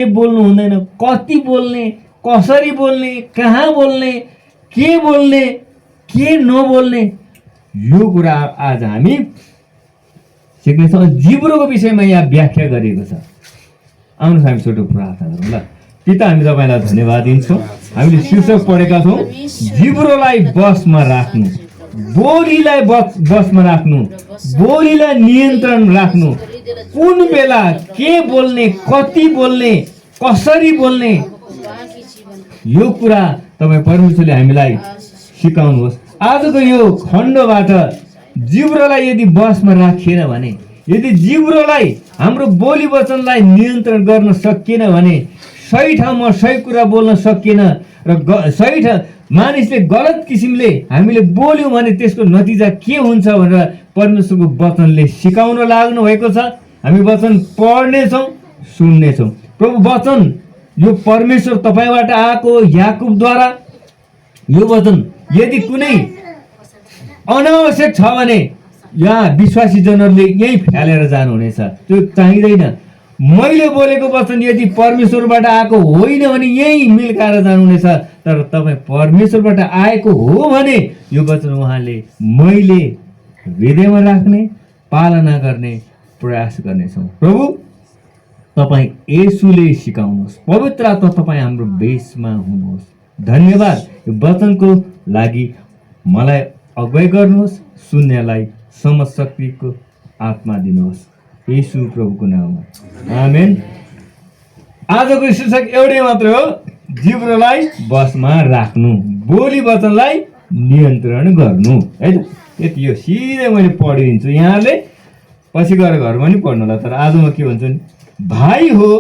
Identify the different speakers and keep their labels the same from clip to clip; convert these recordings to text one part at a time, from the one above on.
Speaker 1: के बोल्नु हुँदैन, कति बोल्ने, कसरी बोल्ने, कहाँ बोल्ने, के बोल्ने, के नबोल्ने, यो कुरा आज हामी सिक्नेछौँ। जिब्रोको विषयमा यहाँ व्याख्या गरिएको छ। आउनुहोस् हामी छोटो प्रार्थना गरौँ ल। पिता, हामी तपाईँलाई धन्यवाद दिन्छौँ। हामीले शीर्षक पढेका छौँ, जिब्रोलाई बसमा राख्नु, बोलीलाई बसमा राख्नु, बोलीलाई नियन्त्रण राख्नु, कुन बेला के बोल्ने, कति बोल्ने, कसरी बोल्ने, यो कुरा तपाईँ परमेश्वरले हामीलाई सिकाउनुहोस्। आजको यो खण्डबाट जिब्रोलाई यदि बसमा राखिएन भने, यदि जिब्रोलाई हाम्रो बोली वचनलाई नियन्त्रण गर्न सकिएन भने, सही ठाउँमा सही कुरा बोल्न सकिएन र सही मानिसले गलत किसिमले हामीले बोल्यौँ भने त्यसको नतिजा के हुन्छ भनेर परमेश्वरको वचनले सिकाउन लाग्नु भएको छ। हामी वचन पढ्नेछौँ, सुन्नेछौँ। प्रभु, वचन यो परमेश्वर तपाईँबाट आएको याकुबद्वारा यो वचन यदि कुनै अनावश्यक छ भने यहाँ विश्वासी जनहरूले यहीँ फ्यालेर जानुहुनेछ, त्यो चाहिँदैन। मैले बोलेको वचन यदि परमेश्वरबाट आएको होइन भने यहीँ मिल्काएर जानुहुनेछ। तर तपाईँ परमेश्वरबाट आएको हो भने यो वचन उहाँले मैले हृदयमा राख्ने, पालना गर्ने प्रयास गर्नेछौँ। प्रभु, तपाईँ येशूले सिकाउनुहोस्। पवित्र आत्मा तपाईँ हाम्रो बेसमा हुनुहोस्। धन्यवाद यो वचनको लागि। मलाई अगुवाई गर्नुहोस्, सुन्नेलाई समझ शक्तिको आत्मा दिनुहोस्, येशू प्रभुको नाममा आमेन। आजको शीर्षक एउटै मात्र हो, जिब्रोलाई बसमा राख्नु, बोली वचनलाई नियन्त्रण गर्नु। है त, यति हो। सिधै मैले पढिदिन्छु, यहाँले पछि गएर घरमा पनि पढ्नु होला। तर आज म के भन्छु नि, भाइ हो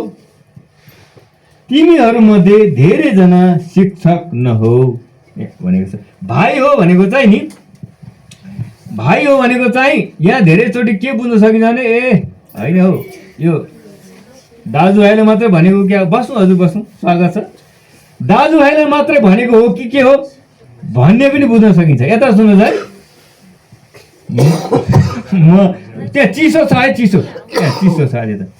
Speaker 1: तिमीहरूमध्ये धेरैजना शिक्षक नहो भनेको छ। भाइ हो भनेको चाहिँ नि, भाइ हो भनेको चाहिँ यहाँ धेरैचोटि के बुझ्न सकिन्छ भने, ए होइन हौ यो दाजुभाइले मात्रै भनेको क्या, बस्नु हजुर बस्नु, स्वागत छ, दाजुभाइले मात्रै भनेको हो कि के हो भन्ने पनि बुझ्न सकिन्छ। यता सुन्नुहोस् है, म त्यहाँ चिसो छ है, चिसो त्यहाँ चिसो छ अहिले त,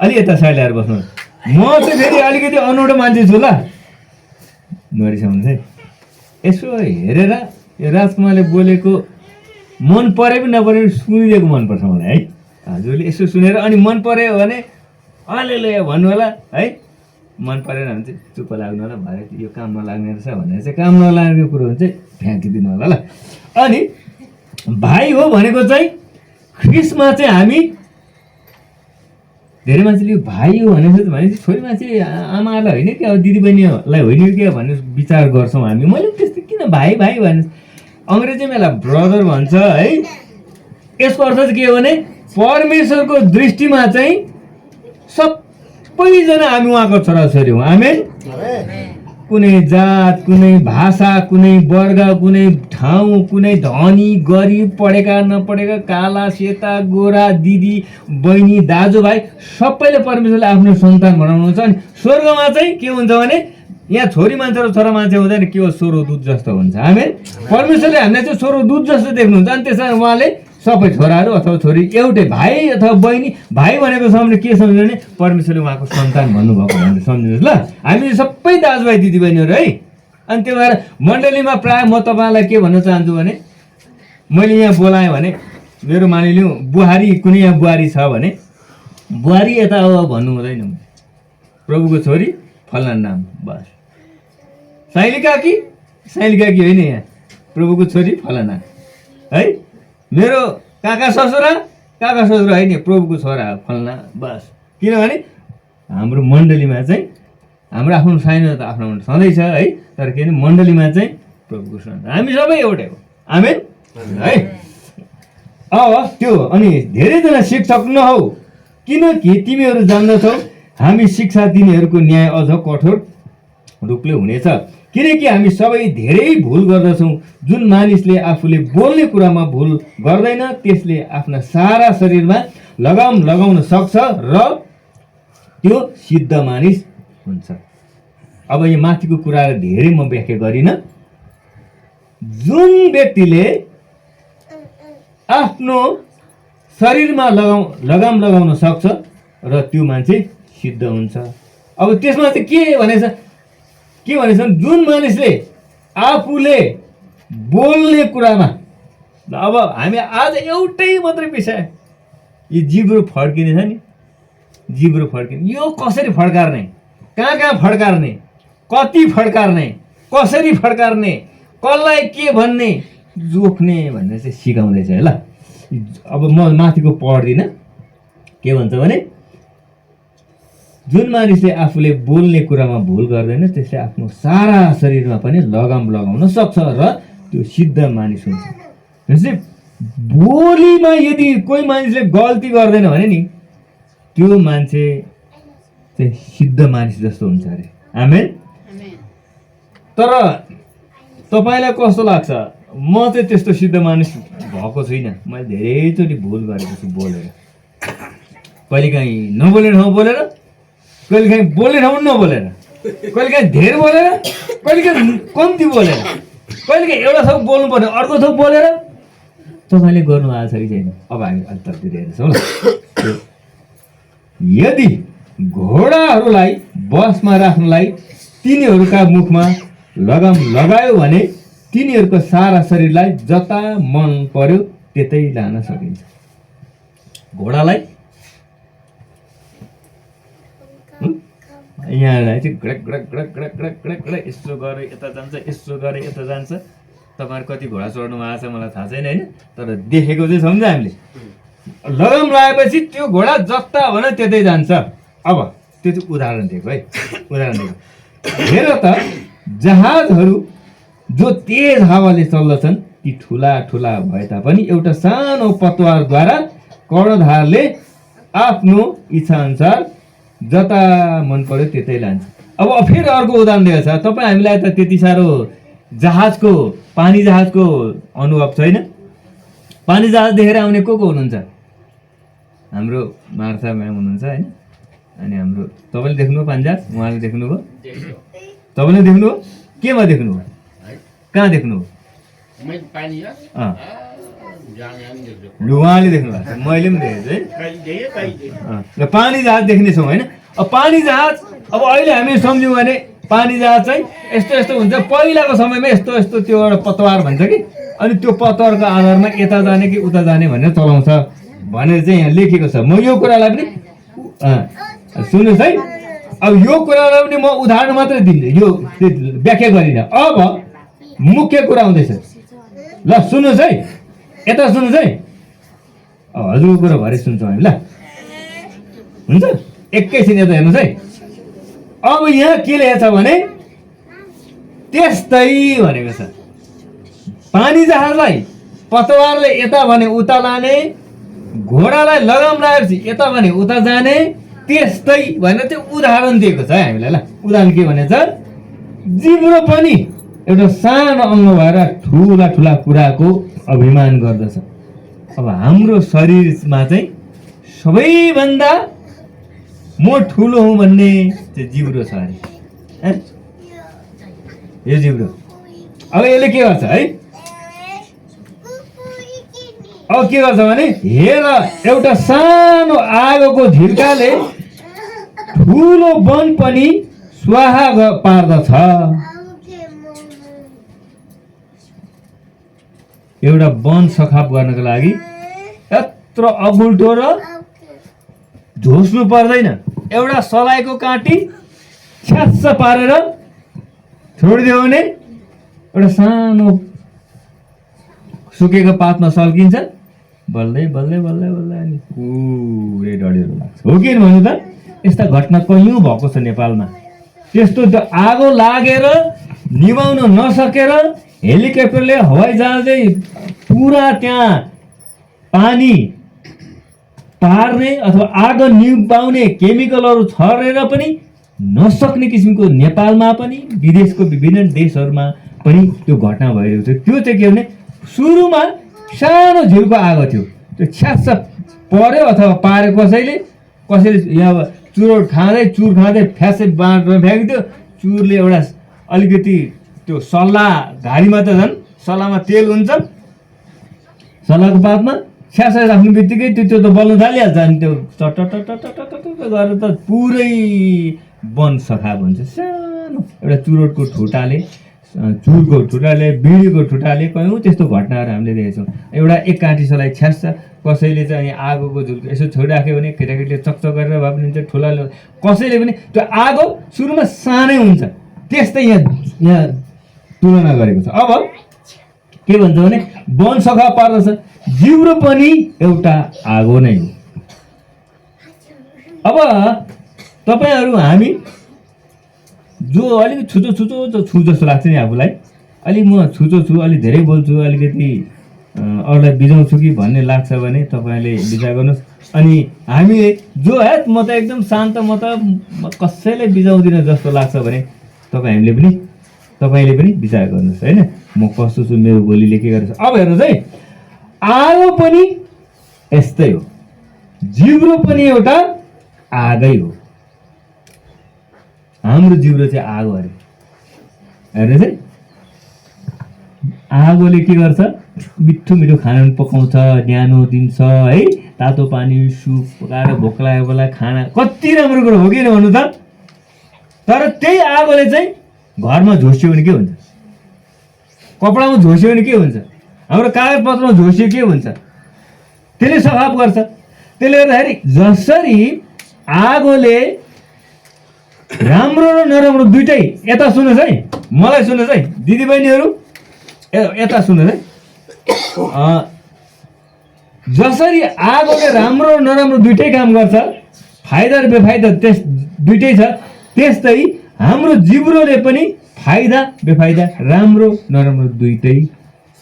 Speaker 1: अलि यता साइड ल्याएर बस्नु। म चाहिँ फेरि अलिकति अनौठो मान्छे छु ल, नरिसाउनुहोस् है। यसो हेरेर यो राजकुमारले बोलेको मन परे पनि नपरे पनि सुनिदिएको मनपर्छ मलाई है। हजुरले यसो सुनेर अनि मन पऱ्यो भने अलिअलि भन्नु होला है, मन परेन भने चाहिँ चुप्प लाग्नु होला, भरे यो काम नलाग्ने रहेछ भनेर चाहिँ काम नलाग्ने कुरो भने चाहिँ फ्याँकिदिनु होला ल। अनि भाइ हो भनेको चाहिँ ख्रिस्टमा चाहिँ हामी धेरै मान्छेले यो भाइ हो भनेपछि छोरी मान्छे आमालाई होइन क्या, दिदीबहिनीलाई होइन क्या भन्ने विचार गर्छौँ हामी। मैले त्यस्तो किन भाइ भाइ भने, अङ्ग्रेजीमा यसलाई ब्रदर भन्छ है। यसको अर्थ चाहिँ के हो भने परमेश्वरको दृष्टिमा चाहिँ सबैजना हामी उहाँको छोराछोरी हौँ। आमेन। कुनै जात, कुनै भाषा, कुनै वर्ग, कुनै ठाउँ, कुनै धनी गरिब, पढेका नपढेका, काला सेता, गोरा, दिदी बहिनी, दाजुभाइ सबैले परमेश्वरले आफ्नो सन्तान बनाउनुहुन्छ। अनि स्वर्गमा चाहिँ के हुन्छ भने यहाँ छोरी मान्छे र छोरा मान्छे हुँदैन, के हो स्वर्गदूत जस्तो हुन्छ। आमेन। परमेश्वरले हामीलाई चाहिँ स्वर्गदूत जस्तो देख्नुहुन्छ। अनि त्यसमा उहाँले सबै छोराहरू अथवा छोरी एउटै, भाइ अथवा बहिनी, भाइ भनेको सामने के सम्झिनु भने परमेश्वरले उहाँको सन्तान भन्नुभएको भनेर सम्झिनुहोस् ल। हामी सबै दाजुभाइ दिदीबहिनीहरू है। अनि त्यो भएर मण्डलीमा प्रायः म तपाईँलाई के भन्न चाहन्छु भने, मैले यहाँ बोलाएँ भने मेरो मानिलिउँ बुहारी, कुनै यहाँ बुहारी छ भने बुहारी यता हो भन्नु हुँदैन, प्रभुको छोरी फल्ना नाम बस, साइलिका कि होइन, यहाँ प्रभुको छोरी फलाना है, मेरो काका ससुरा होइन, प्रभुको छोरा फल्ना बस। किनभने हाम्रो मण्डलीमा चाहिँ हाम्रो आफ्नो साइनो त आफ्नो छँदैछ है, तर के भने मण्डलीमा चाहिँ प्रभुको सन्तान हामी सबै एउटै हो। आमेन है। त्यो अनि धेरैजना शिक्षक नहौ, किनकि तिमीहरू जान्दछौ हामी शिक्षा दिनेहरूको न्याय अझ कठोर रूपले हुनेछ। किनकि हामी सबै धेरै भुल गर्दछौँ। जुन मानिसले आफूले बोल्ने कुरामा भुल गर्दैन त्यसले आफ्ना सारा शरीरमा लगाम लगाउन सक्छ र त्यो सिद्ध मानिस हुन्छ। अब यो माथिको कुरा धेरै म व्याख्या गरिनँ। जुन व्यक्तिले आफ्नो शरीरमा लगाम लगाउन सक्छ र त्यो मान्छे सिद्ध हुन्छ, अब त्यसमा चाहिँ के भनेछ जुन मानिसले आफूले बोल्ने कुरामा, अब हामी आज एउटै मात्रै विषय, यो जिब्रो फड्किने छ नि, जिब्रो फड्किने, यो कसरी फड्कार्ने, कहाँ फड्कार्ने, कति फड्कार्ने, कसरी फड्कार्ने, कसलाई के भन्ने, जोख्ने भनेर चाहिँ सिकाउँदैछ है ल। अब म माथिको पढ्दिनँ, के भन्छ भने जुन मानिसले आफूले बोल्ने कुरामा भुल गर्दैन त्यसले आफ्नो सारा शरीरमा पनि लगाम लगाउन सक्छ र त्यो सिद्ध मानिस हुन्छ। भनेपछि बोलीमा यदि कोही मानिसले गल्ती गर्दैन भने नि त्यो मान्छे चाहिँ सिद्ध मानिस जस्तो हुन्छ अरे। आमेन। तर तपाईँलाई कस्तो लाग्छ? म चाहिँ त्यस्तो सिद्ध मानिस भएको छुइनँ। मैले धेरैचोटि भुल गरेको छु बोलेर, कहिलेकाहीँ नबोल्ने ठाउँ बोलेर, कहिलेकाहीँ बोल्ने ठाउँ नबोलेर, कहिलेकाहीँ धेरै बोलेर, कहिलेकाहीँ कम्ती बोलेर, कहिलेकाहीँ एउटा थोक बोल्नु पर्ने अर्को थोक बोलेर। तपाईँले गर्नु भएको छ कि छैन? अब हामी अन्तरतिर हेर्छौँ ल। यदि घोडाहरूलाई बसमा राख्नलाई तिनीहरूका मुखमा लगाम लगायो भने तिनीहरूको सारा शरीरलाई जता मन पर्यो त्यतै लान सकिन्छ। घोडालाई यहाँलाई चाहिँ ग्रक ग्रक ग्रक ग्रक ग्रक ग्रक ग्रक यसो गरे यता जान्छ, यसो गरे यता जान्छ। तपाईँहरू कति घोडा चढ्नु भएको छ मलाई थाहा छैन होइन, तर देखेको चाहिँ छौँ नि हामीले। लगाम लगाएपछि त्यो घोडा जता भने त्यतै जान्छ। अब त्यो चाहिँ उदाहरण दिएको है, उदाहरण दिएको। हेर त, जहाजहरू जो तेज हावाले चल्दछन् ती ठुला ठुला भए तापनि एउटा सानो पतवारद्वारा कर्णधारले आफ्नो इच्छा अनुसार जता मन पर्यो त्यतै लान्छ। अब फेरि अर्को उदाहरण दिएको छ। तपाईँ हामीलाई त त्यति साह्रो जहाजको, पानी जहाजको अनुभव छैन। पानी जहाज देखेर आउने को हुनुहुन्छ? हाम्रो मार्था म्याम हुनुहुन्छ होइन, अनि हाम्रो तपाईँले देख्नुभयो पानी जहाज? उहाँले देख्नुभयो? तपाईँले देख्नुभयो? केमा देख्नुभयो? कहाँ देख्नुभयो? उहाँले देख्नु भएको छ, मैले पनि देखेको छु है। पानी जहाज देख्ने छौँ होइन। अब पानी जहाज, अब अहिले हामी सम्झ्यौँ भने पानी जहाज चाहिँ यस्तो यस्तो हुन्छ। पहिलाको समयमा यस्तो यस्तो त्यो एउटा पतवार भन्छ कि, अनि त्यो पतवारको आधारमा यता जाने कि उता जाने भनेर चलाउँछ भनेर चाहिँ यहाँ लेखेको छ। म यो कुरालाई पनि सुन्नुहोस् है, अब यो कुरालाई पनि म उदाहरण मात्रै दिन्छु, यो व्याख्या गरिनँ। अब मुख्य कुरा आउँदैछ ल, सुन्नुहोस् है, यता सुन्नुहोस् है। अब हजुरको कुरा भरे सुन्छौँ हामी ल, हुन्छ? एकैछिन यता हेर्नुहोस् है। अब यहाँ के लेखेको छ भने त्यस्तै भनेको छ। पानी जहाजलाई पतवारले यता भने उता लाने, घोडालाई लगाम लगाएपछि यता भने उता जाने, त्यस्तै भनेर चाहिँ उदाहरण दिएको छ है हामीलाई ल। उदाहरण के भनेछ? जिब्रो पनि एउटा सानो अङ्ग भएर ठुला ठुला कुराको अभिमान गर्दछ। अब हाम्रो शरीरमा चाहिँ सबैभन्दा म ठुलो हुँ भन्ने चाहिँ जिब्रो छ अरे, यो जिब्रो। अब यसले के गर्छ है? अब के गर्छ भने हेर, एउटा सानो आगोको झिल्काले ठुलो वन पनि स्वाहा पार्दछ। एउटा वन सखाप गर्नको लागि यत्रो अगुल्टो र झोस्नु पर्दैन। एउटा सलाइको काँटी छ्यास्स पारेर छोडिदियो भने एउटा सानो सुकेको पातमा सल्किन्छ, बल्दै बल्दै बल्दै बल्दै अनि पुरै डढेर लाग्छ। हो कि भन्नु त? यस्ता घटना कयौँ भएको छ नेपालमा। त्यस्तो त आगो लागेर निभाउन नसकेर हेलिकप्टरले, हवाई जहाजले पुरा त्यहाँ पानी पार्ने अथवा आगो निभाउने केमिकलहरू छरेर पनि नसक्ने किसिमको नेपालमा पनि विदेशको विभिन्न देशहरूमा पनि त्यो घटना भइरहेको थियो। त्यो चाहिँ के भने सुरुमा सानो झिल्को आगो थियो, त्यो छ्यास्स पर्यो अथवा पार्यो कसैले यहाँ चुरोट खाँदै चुर खाँदै फ्यासै बाँडमा फ्याँकिदियो। चुरले एउटा अलिकति त्यो सल्ला घारीमा त झन् सल्लाहमा तेल हुन्छ, सल्लाहको पातमा छ्यासै राख्ने बित्तिकै त्यो त बल्न थालिहाल्छ। अनि त्यो टट गरेर त पुरै वन सखा भन्छ। सानो एउटा चुरोटको ठुटाले, चुरको ठुटाले, बिडीको ठुटाले कयौँ त्यस्तो घटनाहरू हामीले देखेछौँ। एउटा एक काँटिसलाई छ्यास्छ, कसैले चाहिँ आगोको झुल्को यसो छोडिराख्यो भने केटाकेटीले चकचक गरेर भए पनि हुन्छ, ठुलाले कसैले पनि त्यो आगो सुरुमा सानै हुन्छ। त्यस्तै यहाँ तुलना गरेको छ। अब के भन्छ भने वन सखा पार्दछ, जिब्रो पनि एउटा आगो नै हो। अब तपाईँहरू हामी जो अलिक छुचो छु जस्तो लाग्छ नि आफूलाई, अलिक म छुचो छु, अलिक धेरै बोल्छु, अलिकति अरूलाई बिजाउँछु कि भन्ने लाग्छ भने तपाईँले विचार गर्नुहोस्। अनि हामीले जो है म त एकदम शान्त, म कसैले बिजाउँदिनँ जस्तो लाग्छ भने तपाईँले पनि विचार गर्नुहोस् होइन, म कस्तो छु, मेरो बोलीले के गर्छ। अब हेर्नुहोस् है, आगो पनि यस्तै हो, जिब्रो पनि एउटा आगै हो। हाम्रो जिब्रो चाहिँ आगो अरे। हेर्नुहोस् है, आगोले के गर्छ, मिठो मिठो खाना पकाउँछ, न्यानो दिन्छ है, तातो पानी सुप पकाएर भोक लागेको बेला खाना, कति राम्रो कुरो हो कि भन्नु त। तर त्यही आगोले चाहिँ घरमा झोस्यो भने के हुन्छ, कपडामा झोस्यो भने के हुन्छ, हाम्रो कागजपत्रमा झोस्यो के हुन्छ, त्यसले सफाप गर्छ। त्यसले गर्दाखेरि जसरी आगोले राम्रो र नराम्रो दुइटै, यता सुन्नुहोस् है, मलाई सुन्नुहोस् है दिदीबहिनीहरू, यता सुन्नुहोस् है, जसरी आगोले राम्रो र नराम्रो दुइटै काम गर्छ, फाइदा र बेफाइदा त्यस दुइटै छ, त्यस्तै हाम्रो जिब्रोले पनि फाइदा बेफाइदा, राम्रो नराम्रो दुइटै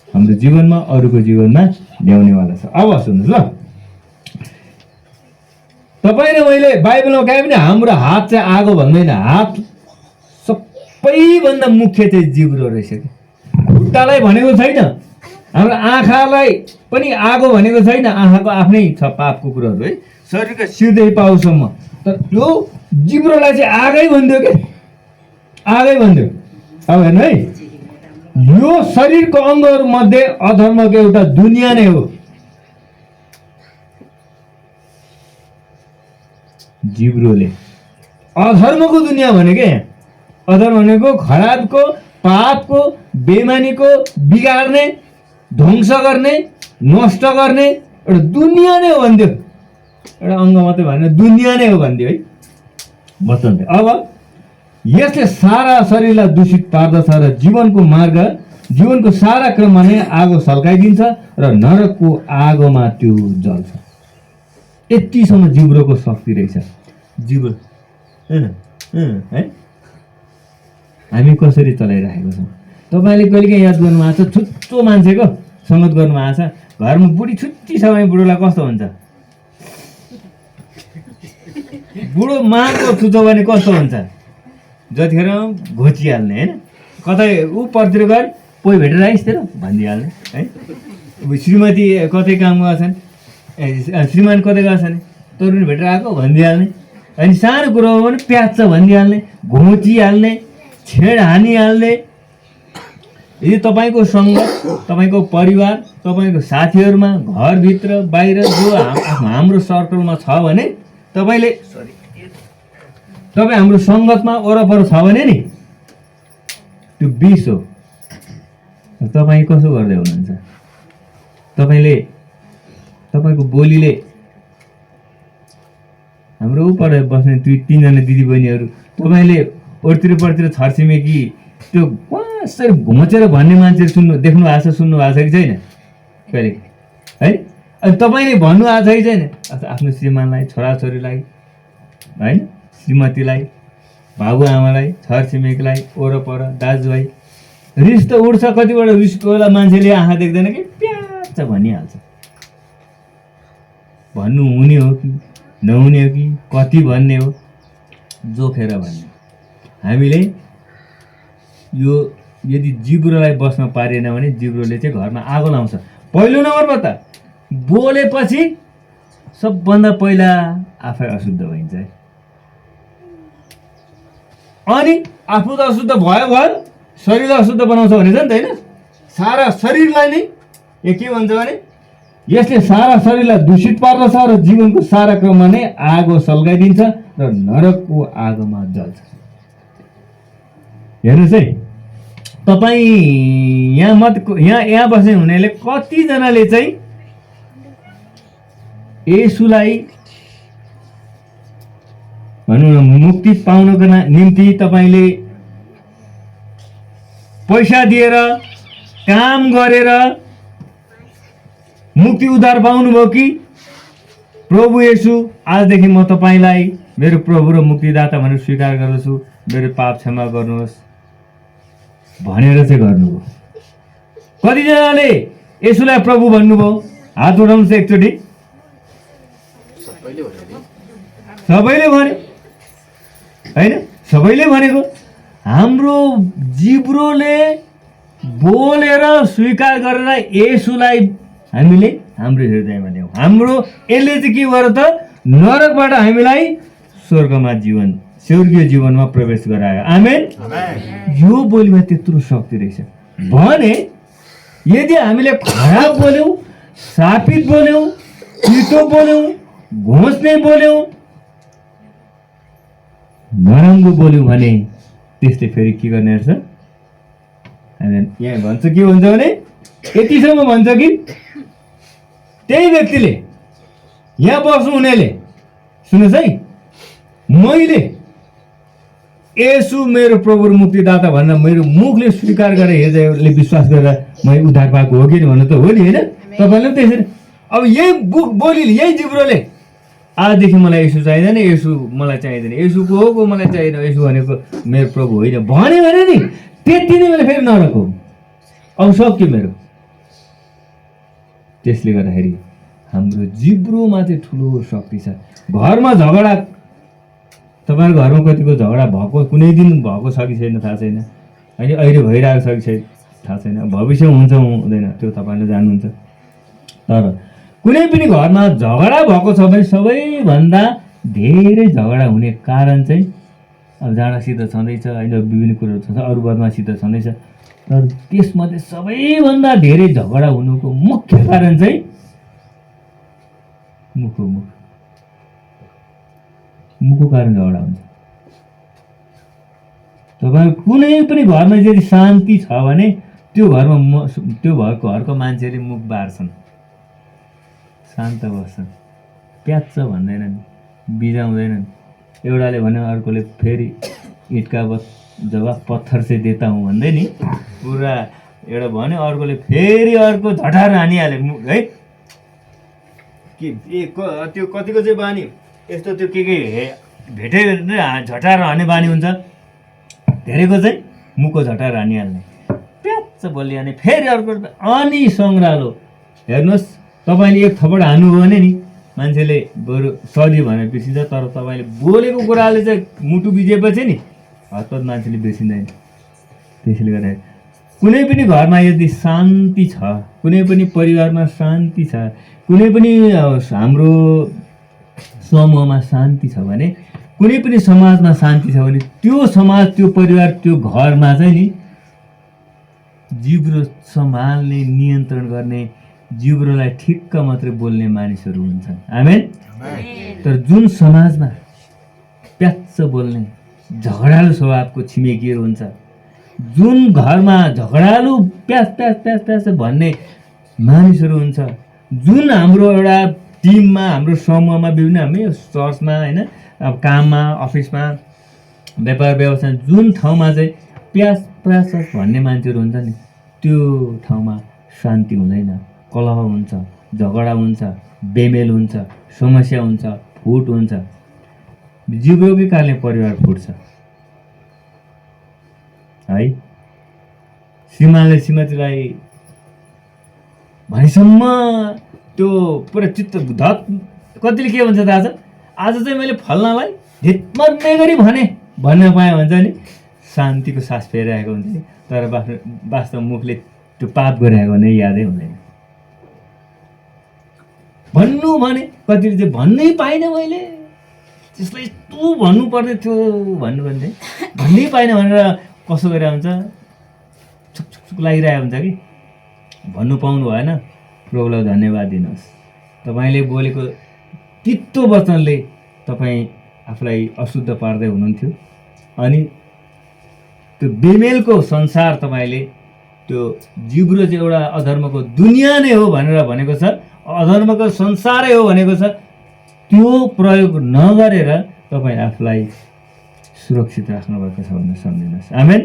Speaker 1: हाम्रो जीवनमा, अरूको जीवनमा ल्याउनेवाला छ। अब सुन्नुहोस् ल, तपाईँले मैले बाइबलमा काहीँ पनि हाम्रो हात चाहिँ आगो भन्दैन। हात सबैभन्दा मुख्य चाहिँ जिब्रो रहेछ कि, खुट्टालाई भनेको छैन, हाम्रो आँखालाई पनि आगो भनेको छैन। आँखाको आफ्नै छ पापको कुरोहरू है, शरीरका सिरदेखि पाउसम्म। तर यो जिब्रोलाई चाहिँ आगै भनिदियो क्या, आगै भनिदियो। अब हेर्नु है, यो शरीरको अङ्गहरू मध्ये अधर्मको एउटा दुनियाँ नै हो। जिब्रोले अधर्मको दुनियाँ भनेको, अधर्म भनेको खराबको, पापको, बेमानीको, बिगार्ने, ध्वंस गर्ने, नष्ट गर्ने एउटा दुनियाँ नै हो भनिदियो। एउटा अङ्ग मात्रै भनेर दुनियाँ नै हो भनिदियो है वचन। अब यसले सारा शरीरलाई दूषित पार्दछ र जीवनको सारा क्रममा नै आगो सल्काइदिन्छ र नरकको आगोमा त्यो जल्छ। यतिसम्म जिब्रोको शक्ति रहेछ। जिब्रो है हामी कसरी चलाइराखेको छौँ। तपाईँले कहिलेकाहीँ याद गर्नुभएको छ, छुच्चो मान्छेको सङ्गत गर्नुभएको छ, घरमा बुढी छुच्ची छ भने बुढोलाई कस्तो हुन्छ, बुढो माको छुच्चो भने कस्तो हुन्छ, जतिखेर घोचिहाल्ने होइन, कतै ऊ पर्तिर गएर पोइ भेटेर आइस तेरो भनिदिइहाल्ने है। श्रीमती कतै काम गएको छन्, श्रीमान कतै गएको छन्, तरुनी भेटेर आएको भनिदिइहाल्ने। अनि सानो कुरोमा पनि प्याच्छ भनिदिइहाल्ने, घोचिहाल्ने, छेड हानिहाल्ने। यदि तपाईँको सङ्गत, तपाईँको परिवार, तपाईँको साथीहरूमा, घरभित्र बाहिर जो हाम्रो सर्कलमा छ भने, तपाईँ हाम्रो सङ्गतमा वरपर छ भने नि त्यो विष हो। तपाईँ कसो गर्दै हुनुहुन्छ, तपाईँको बोलीले हाम्रो उपर बस्ने 2-3 दिदीबहिनीहरू, तपाईँले ओरतिर छरछिमेकी त्यो कसरी घोचेर भन्ने मान्छेहरू देख्नु भएको छ, सुन्नु भएको छ कि छैन कहिले है। अनि तपाईँले भन्नु भएको छ कि छैन आफ्नो श्रीमानलाई, छोराछोरीलाई होइन, श्रीमतीलाई, बाबुआमालाई, छरछिमेकीलाई, वरपर दाजुभाइ, रिस त उठ्छ। कतिवटा रिसको बेला मान्छेले आँखा देख्दैन कि प्याच भनिहाल्छ। भन्नु हुने हो कि नहुने हो कि कति भन्ने हो, जोखेर भन्ने। हामीले यो यदि जिब्रोलाई बस्न पारेन भने जिब्रोले चाहिँ घरमा आगो लाउँछ। पहिलो नम्बरमा त बोलेपछि सबभन्दा पहिला आफै अशुद्ध भइन्छ है। अनि आफू त अशुद्ध भयो, शरीरलाई अशुद्ध बनाउँछ भनेछ नि त होइन। सारा शरीरलाई नै के भन्छ भने यसले सारा शरीरलाई दूषित पार्दछ र जीवनको सारा क्रममा नै आगो सल्काइदिन्छ र नरकको आगोमा जल्छ। हेर्नुहोस् है, तपाईँ यहाँ बस्ने हुनेले कतिजनाले चाहिँ येशूलाई भनौँ न मुक्ति पाउनको निम्ति तपाईँले पैसा दिएर काम गरेर मुक्ति उद्धार पाउनुभयो कि प्रभु येशू आजदेखि म तपाईँलाई मेरो प्रभु र मुक्तिदाता भनेर स्वीकार गर्दछु, मेरो पाप क्षमा गर्नुहोस् भनेर चाहिँ गर्नुभयो। कतिजनाले येशूलाई प्रभु भन्नुभयो? हात उठाउनुहोस् एकचोटि। सबैले भने होइन, सबैले भनेको हाम्रो जिब्रोले बोलेर स्वीकार गरेर येशूलाई हामीले हाम्रो हृदयमा ल्याउँ। हाम्रो यसले चाहिँ के गर्यो त? नरकबाट हामीलाई स्वर्गीय जीवनमा प्रवेश गरायो। आमेन। यो बोलीमा त्यत्रो शक्ति रहेछ भने यदि हामीले खराब बोल्यौँ, सापित बोल्यौँ, पिटो बोल्यौँ, घोच्ने बोल्यौँ, नराम्रो बोल्यौँ भने त्यसले फेरि के गर्ने रहेछ? यहाँ भन्छ के भन्छ भने यतिसम्म भन्छ कि त्यही व्यक्तिले यहाँ बस्नु हुनेले सुन्नुहोस् है, मैले येशू मेरो प्रभु र मुक्तिदाता भनेर मेरो मुखले स्वीकार गरेर हृदयले विश्वास गरेर मैले उद्धार पाएको हो कि भन्नु त हो नि, होइन? तपाईँले पनि त्यसरी अब यही बोलीले यही जिब्रोले आजदेखि मलाई येशू चाहिँदैन, येशू मलाई चाहिँदैन, येशूको हो को मलाई चाहिँदैन, येशू भनेको मेरो प्रभु होइन भन्यो भने नि त्यति नै मैले फेरि नरक हो। अब सक्यो मेरो। त्यसले गर्दाखेरि हाम्रो जिब्रोमा चाहिँ ठुलो शक्ति छ। घरमा झगडा, तपाईँहरूको घरमा कतिको झगडा भएको कुनै दिन भएको छ कि छैन थाहा छैन, होइन? अहिले भइरहेको छ कि छैन थाहा छैन, भविष्यमा हुन्छ हुँदैन त्यो तपाईँले जान्नुहुन्छ। तर कुनै पनि घरमा झगडा भएको छ भने सबैभन्दा धेरै झगडा हुने कारण चाहिँ अब जाँडासित छँदैछ, होइन? विभिन्न कुरोहरू छ, अरू बदमासित छँदैछ, तर त्यसमध्ये सबैभन्दा धेरै झगडा हुनुको मुख्य कारण चाहिँ मुखको कारण झगडा हुन्छ। तपाईँ कुनै पनि घरमा यदि शान्ति छ भने त्यो घरको मान्छेले मुख बार्छन्, शान्त बस्छन्, प्याच्च भन्दैनन्, बिजाउँदैनन्। एउटाले भने अर्कोले फेरि इटका जवाब पत्थर से देता हूँ भन्दै नि पुरा एउटा भन्यो, अर्कोले फेरि अर्को झटार हानिहाले है। के त्यो कतिको चाहिँ बानी यस्तो त्यो के भेटे झटार हान्ने बानी हुन्छ, धेरैको चाहिँ मुखको झटार हानिहाल्ने, प्याच्च बोलिहाल्ने, फेरि अर्को अनि सङ्ग्रालो। हेर्नुहोस्, तपाईँले एक थप्पड हान्नुभयो भने नि मान्छेले बरु सरी भनेर बिर्सिन्छ, तर तपाईँले बोलेको कुराले चाहिँ मुटु बिजेपछि नि हतपत मान्छेले बिर्सिँदैन। त्यसले गर्दा कुनै पनि घरमा यदि शान्ति छ, कुनै पनि परिवारमा शान्ति छ, कुनै पनि हाम्रो समूहमा शान्ति छ भने, कुनै पनि समाजमा शान्ति छ भने त्यो समाज, त्यो परिवार, त्यो घरमा चाहिँ नि जिब्रो सम्हाल्ने, नियन्त्रण गर्ने, जिब्रोलाई ठिक्क मात्रै बोल्ने मानिसहरू हुन्छन्। आमेन। तर जुन समाजमा प्याच्च बोल्ने, झगडालु स्वभावको छिमेकीहरू हुन्छ, जुन घरमा झगडालु प्याच भन्ने मानिसहरू हुन्छ, जुन हाम्रो एउटा टिममा, हाम्रो समूहमा, विभिन्न हामी चर्चमा, होइन, अब काममा, अफिसमा, व्यापार व्यवसाय, जुन ठाउँमा चाहिँ प्याच भन्ने मान्छेहरू हुन्छ नि, त्यो ठाउँमा शान्ति हुँदैन, कलह हुन्छ, झगडा हुन्छ, बेमेल हुन्छ, समस्या हुन्छ, फुट हुन्छ। जिब्रोकै कारणले परिवार फुट्छ है। श्रीमानले श्रीमतीलाई भनेसम्म त्यो पुरा चित्त धत, कतिले के भन्छ थाहा छ? आज चाहिँ मैले फल्नालाई धित्मर्ने गरी भन्न पाएँ भन्छ नि, शान्तिको सास फेरिरहेको हुन्छ नि, तर वास्तव मुखले त्यो पाप गरिरहेको भने यादै हुँदैन। भन्नु भने कतिले चाहिँ भन्नै पाइनँ मैले, त्यसलाई यस्तो भन्नु पर्ने थियो भन्नु भने भन्नै पाइनँ भनेर कसो गरिरहेको हुन्छ, छुक लागिरहेको हुन्छ कि भन्नु पाउनु भएन, प्रभुलाई धन्यवाद दिनुहोस्। तपाईँले बोलेको तितो वचनले तपाईँ आफूलाई अशुद्ध पार्दै हुनुहुन्थ्यो अनि त्यो बेमेलको संसार तपाईँले त्यो जिब्रो चाहिँ एउटा अधर्मको दुनियाँ नै हो भनेर भनेको छ, अधर्मको संसारै हो भनेको छ, त्यो प्रयोग नगरेर तपाईँ आफूलाई सुरक्षित राख्नुभएको छ भनेर सम्झिनुहोस्। आमेन।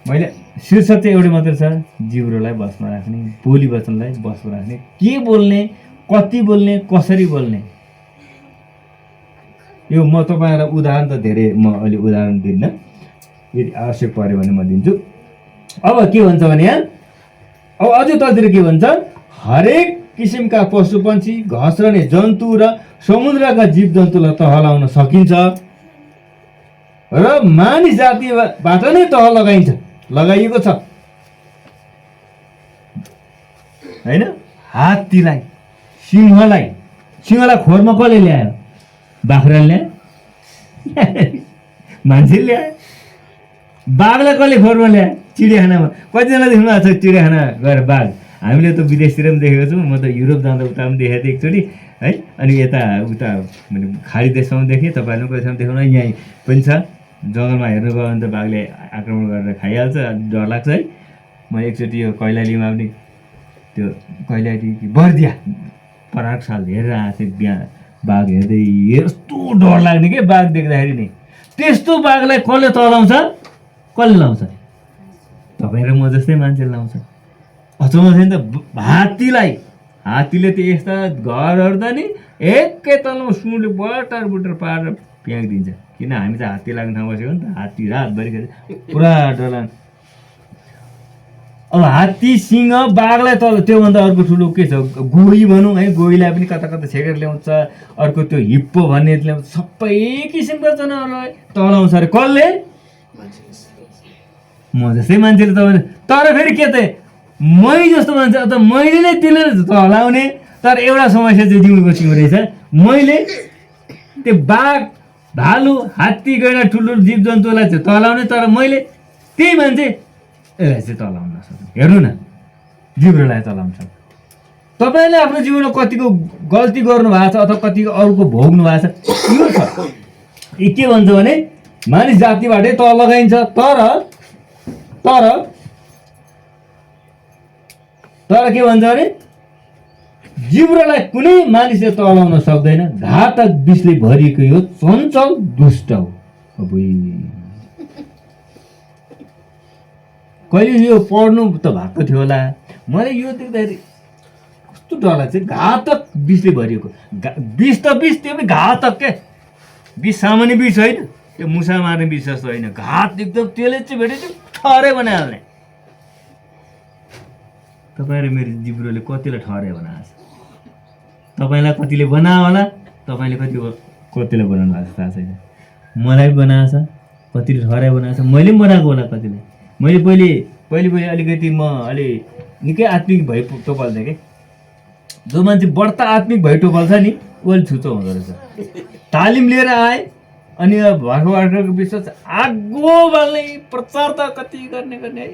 Speaker 1: मैले शीर्षक चाहिँ एउटै मात्र छ, जिब्रोलाई बसमा राख्ने, बोली वचनलाई बसमा राख्ने, के बोल्ने, कति बोल्ने, कसरी बोल्ने। यो म तपाईँहरूलाई उदाहरण त धेरै म अहिले उदाहरण दिन्न, यदि आवश्यक पऱ्यो भने म दिन्छु। अब के भन्छ भने यहाँ अब अझै तलतिर के भन्छ, हरेक किसिमका पशु पक्षी, घस्रने जन्तु र समुद्रका जीव जन्तुलाई तहलाउन सकिन्छ र मानिस जातिबाट नै तह लगाइएको छ होइन। हात्तीलाई, सिंहलाई खोरमा कसले ल्यायो? बाख्राले ल्यायो, मान्छेले ल्यायो। बाघलाई कसले खोरमा ल्यायो? चिडियाखानामा। कतिजना देख्नु भएको छ चिडियाखाना गएर बाघ? हामीले त विदेशतिर पनि देखेको छौँ, म त युरोप जाँदा उता पनि देखेको थिएँ एकचोटि है। अनि यता उता मैले खाडी देशमा पनि देखेँ, तपाईँहरू कतिसम्म देख्नु यहीँ पनि छ। जङ्गलमा हेर्नु गयो भने त बाघले आक्रमण गरेर खाइहाल्छ, डर लाग्छ है। म एकचोटि यो कैलालीमा पनि त्यो कैलाली बर्दिया पराग साल हेरेर आएको थिएँ, बिहान बाघ हेर्दै यस्तो डर लाग्ने के बाघ देख्दाखेरि नै। त्यस्तो बाघलाई कसले तलाउँछ? कसले लाउँछ? तपाईँ र म जस्तै मान्छेले लाउँछ। अचम्म छैन त? हात्तीले त यस्ता घरहरू त नि एकै तलमा सुँडले बटर पारेर फ्याँकिदिन्छ। किन हामी त हात्ती लाग्ने ठाउँ बसेको नि त, हात्ती रातभरि पुरा डरलाग्छ। अब हात्ती, सिंह, बाघलाई तल, त्योभन्दा अर्को ठुलो के छ? गोही भनौँ है, गोहीलाई पनि कता कता छेकेर ल्याउँछ। अर्को त्यो हिप्पो भन्ने ल्याउँछ। सबै किसिमका जनावरलाई तलाउँछ अरे कसले? म जस्तै मान्छेले तपाईँ। तर फेरि के त, मै जस्तो मान्छे त मैले नै त्यसले तलाउने। तर एउटा समस्या चाहिँ जिउको रहेछ, मैले त्यो बाघ, भालु, हात्ती, गैँडा, ठुल्ठुलो जीव जन्तुलाई चाहिँ तलाउने, तर मैले त्यही मान्छे यसलाई चाहिँ तलाउन नसक्नु। हेर्नु न, जिब्रोलाई तलाउँछ। तपाईँले आफ्नो जीवनमा कतिको गल्ती गर्नु भएको छ अथवा कतिको अरूको भोग्नु भएको छ, यो छ। यी के भन्छ भने मानिस जातिबाटै तह लगाइन्छ, तर के भन्छ भने जिब्रोलाई कुनै मानिसले तलाउन सक्दैन, घातक विषले भरिएको यो चञ्चल दुष्ट हो। कहिले यो पढ्नु त भएको थियो होला, मैले यो देख्दाखेरि कस्तो डर लाग्छ। घातक विषले भरिएको, विष त विष, त्यो पनि घातक के। विष सामान्य विष होइन, त्यो मुसा मार्ने विष जस्तो होइन, घात एकदम। त्यसले चाहिँ भेटे चाहिँ ठहरै बनाइहाल्ने। तपाईँ र मेरो जिब्रोले कतिलाई ठहरै बनाएको छ? तपाईँलाई कतिले बनायो होला, तपाईँले कतिले बनाउनु भएको छ थाहा छैन। मलाई पनि बनाएको छ, कतिले ठहरै बनाएको छ, मैले पनि बनाएको होला कतिले। मैले पहिले अलिकति म अलि निकै आत्मिक भइ टोपल्थेँ कि। जो मान्छे बढ्ता आत्मिक भइ टोपल्छ नि, ऊ अलिक छुचो हुँदो रहेछ। तालिम लिएर आएँ अनि भर्खरको विश्वास आगो बाल्ने, प्रचार त कति गर्ने है।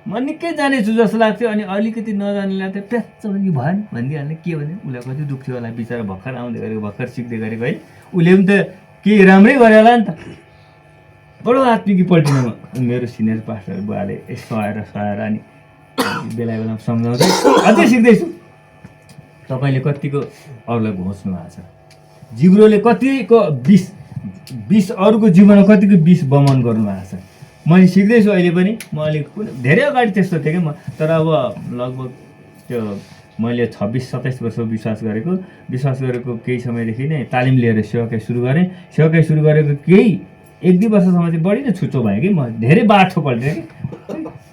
Speaker 1: म निकै जानेछु जस्तो लाग्थ्यो, अनि अलिकति नजाने लाग्थ्यो, प्याच्च भने भएन भनिदिइहाल्ने। के भने उसलाई कति दुःख थियो होला, बिचरा भर्खर आउँदै गरेको, भर्खर सिक्दै गरेको है। उसले पनि त केही राम्रै गरे होला नि त। बडो आत्मिकी पल्टिनु मेरो सिनियर पास्टर बुवाले सहाएर अनि बेला सम्झाउँदै अझै सिक्दैछु। तपाईँले कतिको अरूलाई घोच्नु भएको छ, जिब्रोले कतिको विष अरूको जीवनमा कतिको विष बमन गर्नुभएको छ। मैले सिक्दैछु अहिले पनि। म अलिक धेरै अगाडि त्यस्तो थिएँ कि म, तर अब लगभग त्यो मैले 26-27 वर्ष विश्वास गरेको केही समयदेखि नै तालिम लिएर सेवाकाई सुरु गरेँ। सेवाकाई सुरु गरेको केही 1-2 वर्षसम्म चाहिँ बढी नै छुचो भयो कि। म धेरै बाठो पल्टेँ कि।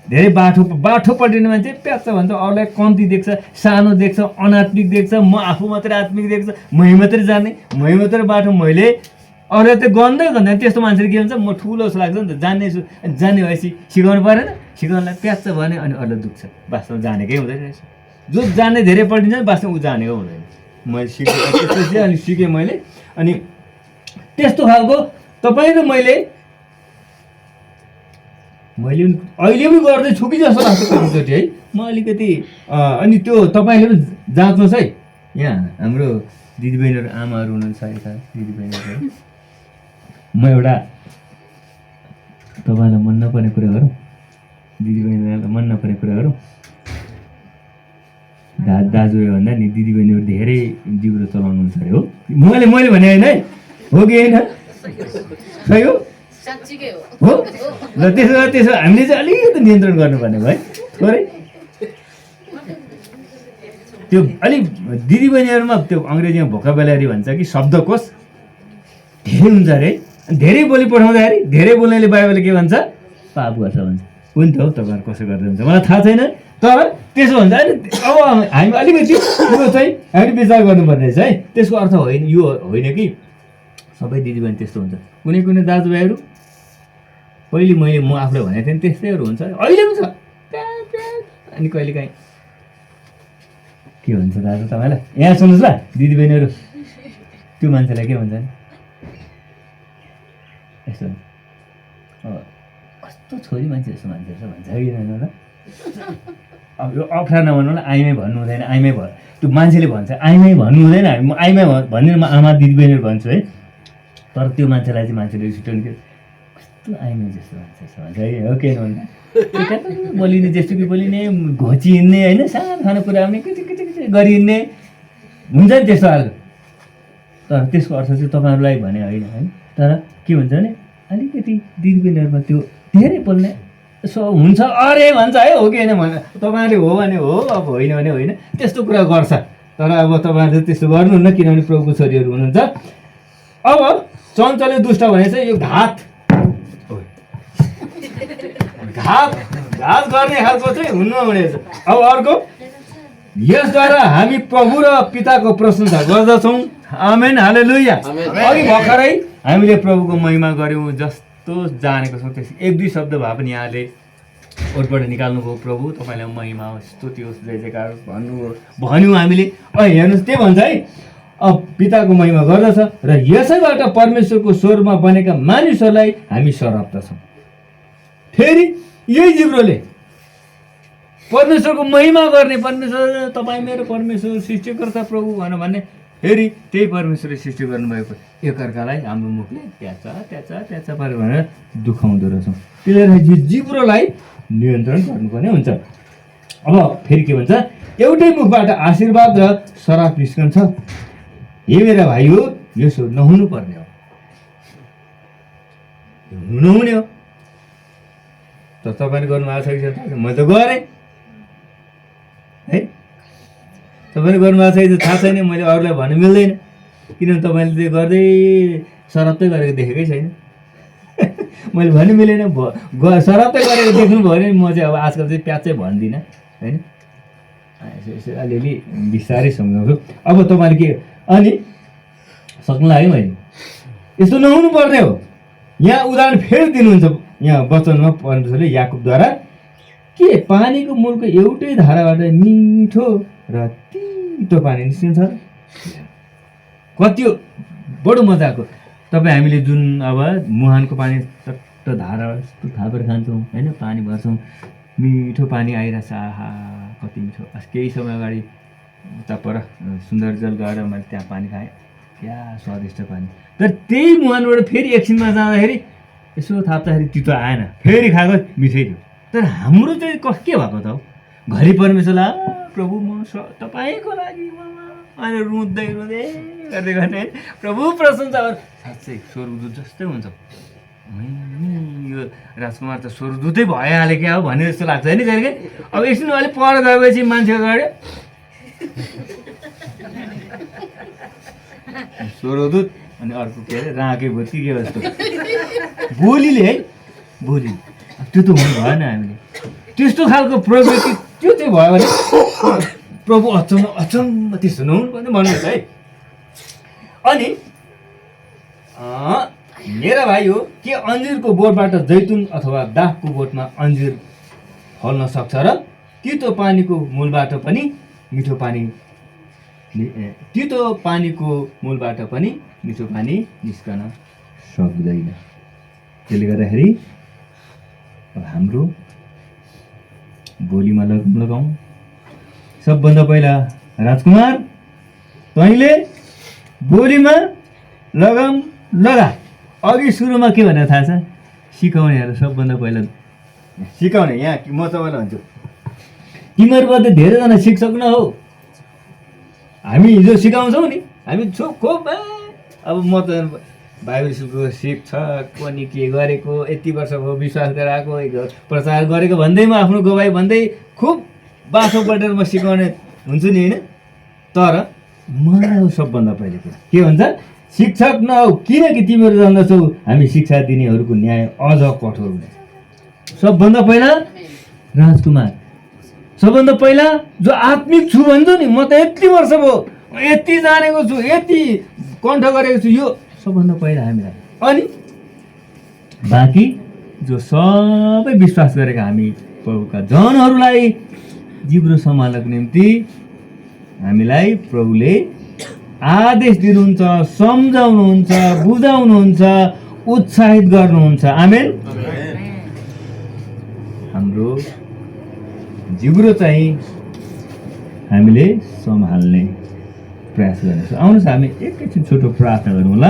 Speaker 1: धेरै बाठो पल्टिने मान्छे प्याच्च भन्छ, अरूलाई कम्ती देख्छ, सानो देख्छ, अनात्मिक देख्छ, म आफू मात्रै आत्मिक देख्छ, मै मात्रै जाने, मै मात्रै बाठो, मैले अरू त गन्दै त्यस्तो मान्छेले के भन्छ, म ठुलो जस्तो लाग्छ नि त। जाने भएपछि सिकाउनु परेन, सिकाउनुलाई प्याच्च भने अनि अरूलाई दुख्छ। वास्तवमा जानेकै हुँदैन रहेछ। जो जाने धेरै पल्टिन्छ वास्तवमा ऊ जानेको हुँदैन। मैले सिकेँ, अनि सिकेँ मैले। अनि त्यस्तो खालको तपाईँ र मैले मैले अहिले पनि गर्दैछु कि जस्तो लाग्छ कतिचोटि है म अलिकति अनि त्यो तपाईँले पनि जाँच्नुहोस् है। यहाँ हाम्रो दिदीबहिनीहरू आमाहरू हुनुहुन्छ यता दिदीबहिनीहरू है। म एउटा तपाईँलाई मन नपर्ने कुरा गरौँ, दिदीबहिनीहरूलाई मन नपर्ने कुरा गरौँ। दाजुभाइ भन्दा नि दिदीबहिनीहरू धेरै जिब्रो चलाउनुहुन्छ अरे हो। मैले भने होइन है, हो कि होइन? खै हो हो ल त्यसो हामीले चाहिँ अलिकति नियन्त्रण गर्नुपर्ने भयो है थोरै। त्यो अलिक दिदीबहिनीहरूमा त्यो अङ्ग्रेजीमा भोकाबुलरी भन्छ कि शब्दकोश धेरै हुन्छ अरे। धेरै बोली पठाउँदाखेरि धेरै बोल्नेले बाइबलले के भन्छ? पाप गर्छ भन्छ। हो नि त हौ, तपाईँहरू कसो गर्दै हुन्छ मलाई थाहा छैन, तर त्यसो भन्छ अहिले। अब हामी अलिकति यो चाहिँ हामी विचार गर्नुपर्ने रहेछ है। त्यसको अर्थ होइन, यो होइन कि सबै दिदीबहिनी त्यस्तो हुन्छ। कुनै कुनै दाजुभाइहरू पहिले म आफूलाई भनेको थिएँ त्यस्तैहरू हुन्छ, अहिले पनि छ। अनि कहिलेकाहीँ के भन्छ दाजु तपाईँलाई, यहाँ सुन्नुहोस् ल दिदीबहिनीहरू, त्यो मान्छेलाई के भन्छ नि यस्तो कस्तो छोरी मान्छे जस्तो मान्छे रहेछ भन्छ कि होइन र? अब यो अप्ठ्यारो नभन्नु, आइमै भन्नु हुँदैन, आइमै त्यो मान्छेले भन्छ आइमै भन्नु हुँदैन। हामी आइमै भन्ने म आमा दिदीबहिनीहरू भन्छु है, तर त्यो मान्छेलाई चाहिँ मान्छेले रिटर्न के कस्तो आइमै जस्तो मान्छे भन्छ है। हो के भन्दा बोलिने जस्तो कि बोलिने, घोची हिँड्ने होइन, सानो खाने कुरा आउने किच गरी हिँड्ने हुन्छ नि त्यस्तो खालको। तर त्यसको अर्थ चाहिँ तपाईँहरूलाई भने होइन है। तर के भन्छ भने अलिकति दिदीबहिनीहरूमा त्यो धेरै बोल्ने यसो हुन्छ अरे भन्छ है। हो कि होइन भने तपाईँहरूले हो भने हो, अब होइन भने होइन, त्यस्तो कुरा गर्छ। तर अब तपाईँहरूले त्यस्तो गर्नुहुन्न, किनभने प्रभुको छोरीहरू हुनुहुन्छ। अब चञ्चले दुष्ट भने चाहिँ यो घात गर्ने खालको चाहिँ हुनु हुनेछ। अब अर्को, यसद्वारा हामी प्रभु र पिताको प्रशंसा गर्दछौँ। आमेन, हालेलुया। अघि भर्खरै हामीले प्रभुको महिमा गऱ्यौँ जस्तो जानेको छौँ। त्यस एक दुई शब्द भए पनि यहाँले ओठबाट निकाल्नुभयो, प्रभु तपाईँलाई महिमा होस्, स्तुति होस्, जय जयकार भन्यौँ हामीले। हेर्नुहोस् के भन्छ है, अब पिताको महिमा गर्दछ र यसैबाट परमेश्वरको स्वरमा बनेका मानिसहरूलाई हामी सराप्दछौँ। फेरि यही जिब्रोले परमेश्वरको महिमा गर्ने, परमेश्वर तपाईँ मेरो परमेश्वर सृष्टिकर्ता प्रभु भन्ने, फेरि त्यही परमेश्वरले सृष्टि गर्नुभएको एकअर्कालाई हाम्रो मुखले त्याचा पाऱ्यो भनेर दुखाउँदो रहेछौँ। त्यसले गर्दा जिब्रोलाई नियन्त्रण गर्नुपर्ने हुन्छ। अब फेरि के भन्छ, एउटै मुखबाट आशीर्वाद र श्राप निस्कन्छ। हे मेरा भाइ हो, यसो नहुनु पर्ने हो, नहुने हो। त तपाईँले गर्नुभएको छ कि मैले त गरेँ है, तपाईँले गर्नुभएको छ कि थाहा छैन, मैले अरूलाई भन्नु मिल्दैन, किनभने तपाईँले त्यो गर्दै सराप्तै गरेको देखेकै छैन। मैले भन्नु मिलेन, सराप्तै गरेको देख्नु भयो भने म चाहिँ अब आजकल चाहिँ प्याच चाहिँ भन्दिनँ होइन, यसो अलिअलि बिस्तारै सम्झाउँछु। अब तपाईँले के अनि सक्नु लाग्यो मैले, यस्तो नहुनु पर्ने हो। यहाँ उदाहरण फेरि दिनुहुन्छ, यहाँ वचनमा परमेश्वरले याकुबद्वारा के पानीको मूलको एउटै धाराबाट मिठो र तितो पानी निस्किन्छ। कति बडो मजाको। तपाईँ हामीले जुन अब मुहानको पानी चट्ट धारा यस्तो थापेर खान्छौँ होइन, पानी भर्छौँ, मिठो पानी आइरहेछ, आहा कति मिठो। केही समय अगाडि उता पर सुन्दर जल गएर मैले त्यहाँ पानी खाएँ, क्या स्वादिष्ट पानी। तर त्यही मुहानबाट फेरि एकछिनमा जाँदाखेरि यसो थाप्दाखेरि तितो आएन, फेरि खाएको मिठै थियो। तर हाम्रो चाहिँ के भएको त हौ, घरि परमेश्वरलाई प्रभु म तपाईँको लागि अनि रुँदै गर्दै गर्ने प्रभु प्रशंसा गर्नु। साँच्चै स्वर्गदूत जस्तै हुन्छ। यो राजकुमार त स्वर्गदूतै भइहाल्यो क्या हो भन्ने जस्तो लाग्छ होइन कहिले। अब एकछिन अलिक पर गएपछि मान्छे अगाडि स्वर्गदूत अनि अर्को के अरे राँके भोति के जस्तो बोलीले है, बोली त्यो त हुनु भएन। हामीले त्यस्तो खालको प्रवृत्ति त्यो चाहिँ भयो भने प्रभु अचम्म त्यस्तो नहुनु पर्ने भन्नुहोस् है। अनि मेरा भाइ हो, के अन्जिरको बोटबाट जैतुन अथवा दाखको बोटमा अन्जिर फल्न सक्छ र तितो पानीको मूलबाट पनि मिठो पानी निस्कन सक्दैन। त्यसले गर्दाखेरि अब हाम्रो बोलीमा लगाउँ। सबभन्दा पहिला राजकुमार तैँले बोलीमा लगाम लगा। अघि सुरुमा के भनेर थाहा छ? सिकाउनेहरू सबभन्दा पहिला सिकाउने। यहाँ म तपाईँलाई भन्छु, तिमीहरूमध्ये धेरैजना शिक्षक न हो। हामी हिजो सिकाउँछौँ नि, हामी खोप अब म त बाइबल स्कुलको शिक्षक पनि के गरेको, यति वर्ष भयो विश्वास गराएको, प्रचार गरेको भन्दैमा आफ्नो गवाई भन्दै खुब बासो पटेर म सिकाउने हुन्छु नि, होइन? तर मलाई सबभन्दा पहिले कुरा के भन्छ? शिक्षक नहौ, किनकि तिमीहरू जान्दछौ हामी शिक्षा दिनेहरूको न्याय अझ कठोर हुनेछ। सबभन्दा पहिला राजकुमार, सबभन्दा पहिला जो आत्मिक छु भन्छ नि, म त यति वर्ष भयो, यति जानेको छु, यति कण्ठ गरेको छु, यो सबभन्दा पहिला हामीलाई। अनि बाँकी जो सबै विश्वास गरेका हामी प्रभुका जनहरूलाई जिब्रो सम्हाल्नको निम्ति हामीलाई प्रभुले आदेश दिनुहुन्छ, सम्झाउनुहुन्छ, बुझाउनुहुन्छ, उत्साहित गर्नुहुन्छ। आमेन। हाम्रो जिब्रो चाहिँ हामीले सम्हाल्ने प्रयास गर्नेछ। आउनुहोस् हामी एकैछिन छोटो प्रार्थना गरौँ ल।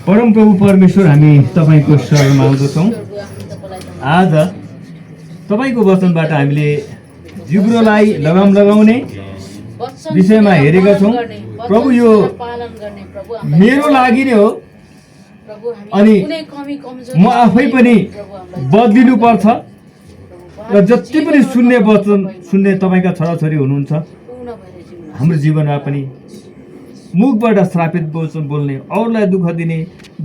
Speaker 1: परम प्रभु परमेश्वर, हामी तपाईँको शरणमा आउँदछौँ। आज तपाईँको वचनबाट हामीले जिब्रोलाई लगाम लगाउने विषयमा हेरेका छौँ। प्रभु यो मेरो लागि नै हो, अनि म आफै पनि बदलिनु पर्छ र जति पनि सुन्ने वचन सुन्ने तपाईँका छोराछोरी हुनुहुन्छ, हाम्रो जीवनमा पनि मुखबाट श्रापित वचन बोल्ने, अरूलाई दुःख दिने,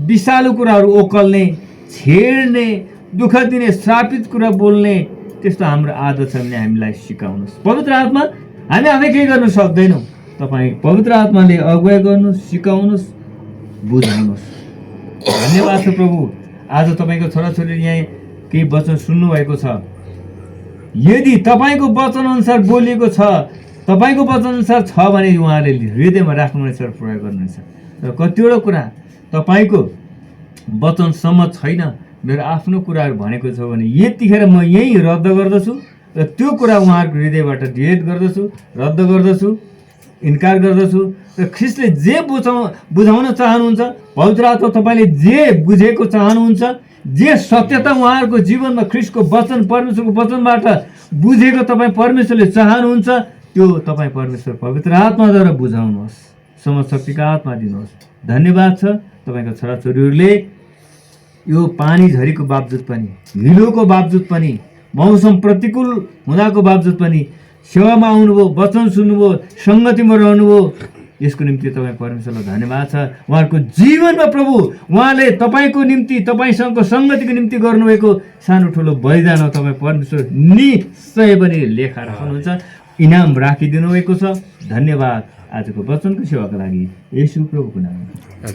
Speaker 1: विषालु कुराहरू ओकल्ने, छेड्ने, दुःख दिने, श्रापित कुरा बोल्ने त्यस्तो हाम्रो आदत छ भने हामीलाई सिकाउनुहोस्। पवित्र आत्मा, हामी आफै केही गर्न सक्दैनौँ, तपाईँ पवित्र आत्माले अगुवाई गर्नुहोस्, सिकाउनुहोस्, बुझाउनुहोस्। धन्यवाद छ प्रभु। आज तपाईँको छोराछोरीले यहाँ केही वचन सुन्नुभएको छ, यदि तपाईँको वचनअनुसार बोलिएको छ, तपाईँको वचनअनुसार छ भने उहाँले हृदयमा राख्नुहुनेछ र प्रयोग गर्नुहुनेछ। र कतिवटा कुरा तपाईँको वचनसम्म छैन, मेरो आफ्नो कुराहरू भनेको छ भने यतिखेर म यहीँ रद्द गर्दछु र त्यो कुरा उहाँहरूको हृदयबाट डिलिट गर्दछु, रद्द गर्दछु, इन्कार गर्दछु। र ख्रिस्टले जे बुझाउन चाहनुहुन्छ, पवित्र आत्मा तपाईँले जे बुझेको चाहनुहुन्छ, जे सत्यता उहाँहरूको जीवनमा ख्रिस्टको वचन, परमेश्वरको वचनबाट बुझेको तपाईँ परमेश्वरले चाहनुहुन्छ, त्यो तपाईँ परमेश्वर पवित्र आत्माद्वारा बुझाउनुहोस्, समशक्तिका आत्मा दिनुहोस्। धन्यवाद छ तपाईँको छोराछोरीहरूले यो पानी झरीको बावजुद पनि, हिलोको बावजुद पनि, मौसम प्रतिकूल हुँदाको बावजुद पनि सेवामा आउनुभयो, वचन सुन्नुभयो, सङ्गतिमा रहनुभयो। यसको निम्ति तपाईँ परमेश्वरलाई धन्यवाद छ। उहाँहरूको जीवनमा प्रभु उहाँले तपाईँको निम्ति, तपाईँसँगको सङ्गतिको निम्ति गर्नुभएको सानो ठुलो बलिदान तपाईँ परमेश्वर निश्चय पनि लेखा राख्नुहुन्छ, इनाम राखिदिनु भएको छ। धन्यवाद आजको वचनको सेवाको लागि, येशू प्रभुको नाममा।